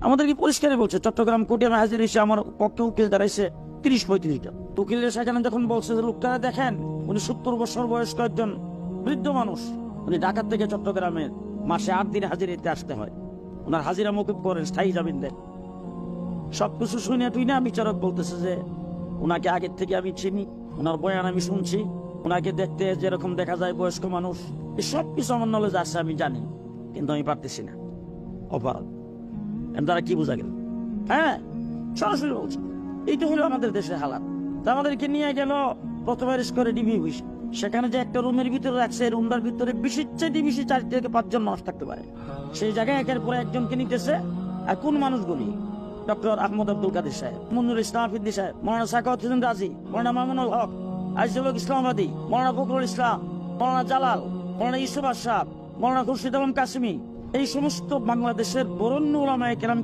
আমাদেরকে পরিষ্কারই বলছে, চট্টগ্রাম কোর্টে আমি হাজির এসে আমার পক্ষে উকিল দাঁড়াইছে 30-35টা। উকিলের সেখানে যখন বলছে যে লোকটা দেখেন, উনি 70 বছর বয়স্ক একজন বৃদ্ধ মানুষ, উনি ঢাকা থেকে চট্টগ্রামে মাসে 8 দিন হাজিরাতে আসতে হয়, ওনার হাজিরা মকুব করেন, স্থায়ী জামিন দেন। সবকিছু শুনে তুই না বিচারক বলতেছে যে ওনাকে আগের থেকে আমি চিনি, ওনার বয়ান আমি শুনছি, ওনাকে দেখতে যেরকম দেখা যায় বয়স্ক মানুষ, এই সব কিছু আমার নলেজ আছে, আমি জানি, কিন্তু আমি পারতেছি না। অপরাধ দ্বারা কি বোঝা গেল? হ্যাঁ, সরাসরি বলছে। এইটা হলো আমাদের দেশের হালাত। তা আমাদেরকে নিয়ে গেল প্রথমে অ্যারেস্ট করে ডিবি অফিস। সেখানে যে একটা রুমের ভিতরে রাখছে, রুমটার ভিতরে বেশি 4 থেকে 5 জন মানুষ থাকতে পারে। সেই জায়গায় একের পরে একজনকে নিতেছে। আর কোন মানুষগুলি? ডক্টর আহমদ আব্দুল কাদের সাহেব, মুন্নুর ইসলাম আফিদ্দি সাহেব, মৌলানা সাখাওয়াত হোসেন রাজি, মৌলানা মামুনুল হক, আইজুল হক ইসলামাবাদী, মৌলানা ফখরুল ইসলাম, মৌলানা জালাল, মৌলানা ইউসুফ আশরাফ, মৌলানা খুরশিদ আলম কাসিমি, এই সমস্ত বাংলাদেশের বরেণ্য উলামায়ে কেরাম